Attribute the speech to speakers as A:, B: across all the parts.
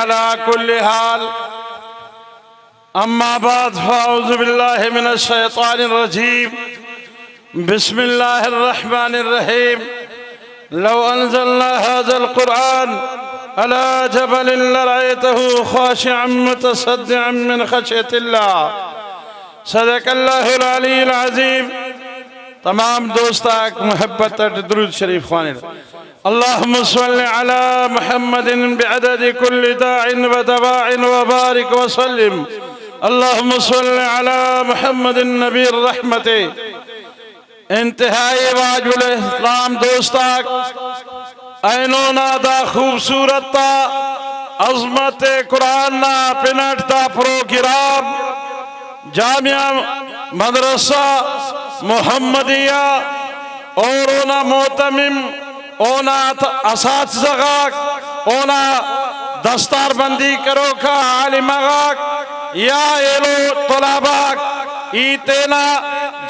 A: على كل حال. أما بعد فأعوذ بالله من الشيطان الرجيم. بسم الله الرحمن الرحيم. لو أنزلنا هذا القرآن على جبل لرأيته خاشعا متصدعا من خشية الله. صدق الله العلي العظيم. تمام دوستاک محبت درود شریف خوانے اللهم صل على محمد بعدد كل داع ودواع وبارك وسلم. اللهم صل على محمد النبی الرحمت. انتہائی واجب الاحترام دوستاک اینونا دا خوبصورت تا عظمت قرآن نا پنٹ تا پروگرام جامعہ مدرسہ محمدیہ اور اونا محتمم اونا اساتذہ اونا دستار بندی کرو کا عالماغ یا ایلو طلاباک ایتینا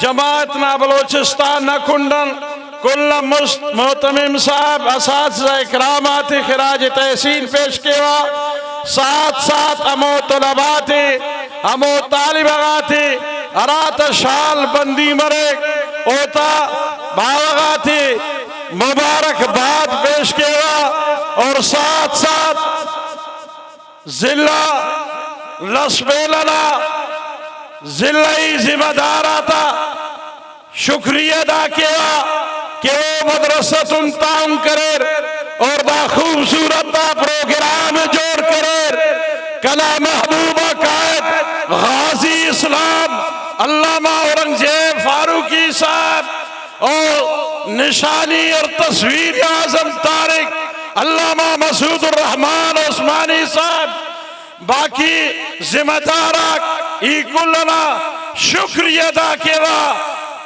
A: جماعتنا بلوچستان نکنڈن کل محتمم صاحب اساتذہ اکرامات خراج تحسین پیش کیوا ساتھ ساتھ امو طلباتی امو طالباتی ارات شال بندی مرک اوتا باغاتی مبارک باد پیش کیا اور ساتھ ساتھ ضلع لسبیلنا ضلعی ذمہ داراتا شکریہ ادا کیا کہ وہ مدرسۃ تعاون کریر اور با خوبصورت دا پروگرام جوڑ کریر. کلا محبوبہ قائد غازی اسلام علامہ اورنگزیب فاروقی صاحب اور نشانی اور تصویر اعظم طارق علامہ مسعود الرحمن عثمانی صاحب باقی ذمہ داراک ای کلنا شکریہ ادا کیا.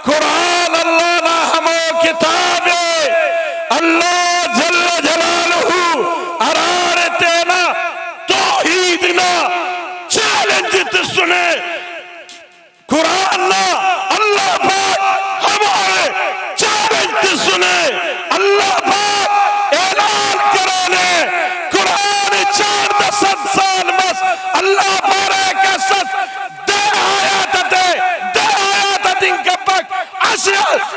A: قرآن اللہ نا ہمو کتاب اللہ جل جلالہ ارارتینا توحیدنا چیلنج تسنے قرآن نا اللہ پاک ہمارے چیلنج تسنے اللہ پاک اعلان کرانے قرآن 400 سال بس اللہ پارے کے ساتھ دے آیات دن کا پاک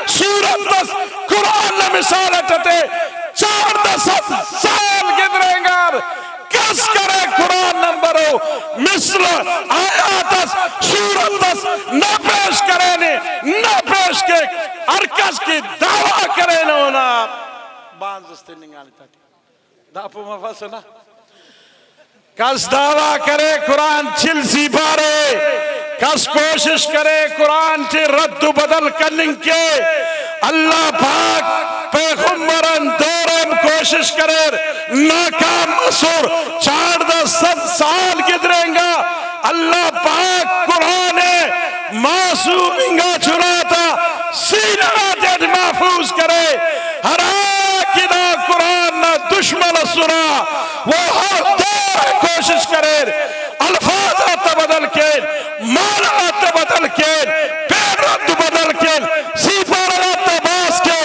A: سورت دس قرآن نے مثالت تے 400 سال گدریں گار کس کرے قرآن نمبرو مثل آیات سورت دس نہ پیش کرے نہ پیش کے ارکس کی دعویٰ کرے نونا بانز استننگ آلی تاتی داپو مفاسنا کس دعویٰ کرے قرآن چلسی بارے کس کوشش کرے قرآن چی رد و بدل کرنگ کے اللہ پاک پیغمبران دورم کوشش کرے ناکام مسور 400 سال گدریں گا. اللہ پاک قرآن معصومنگا چناتا سینہ جد محفوظ کرے. ہر آکدہ قرآن نا دشمن سنا وہ ہر دور کوشش کرے الفاظات بدل کے معنات بدل کے پیرات بدل کے سیپارات باس کے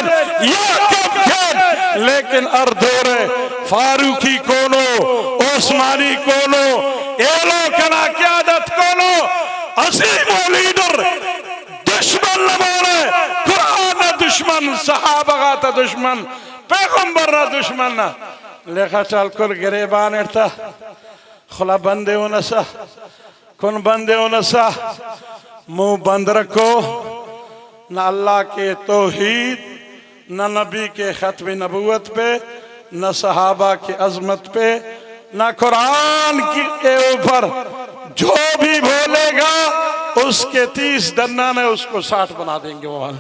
A: یا کم کے لیکن اردور فاروقی کونو عثمانی کونو ایلو کنا قیادت کونو عظیم و لیڈر دشمن نمانے قرآن دشمن صحابہ تا دشمن پیغمبر دشمن لیکھا چال کل گریبان ارتا خلا بندے ہونسا کن بندے ہونسا منہ بند رکھو نہ اللہ کے توحید نہ نبی کے ختم نبوت پہ نہ صحابہ کی عظمت پہ نہ قرآن کے اوپر جو بھی بولے گا اس کے 30 دنہ میں اس کو 60 بنا دیں گے وہ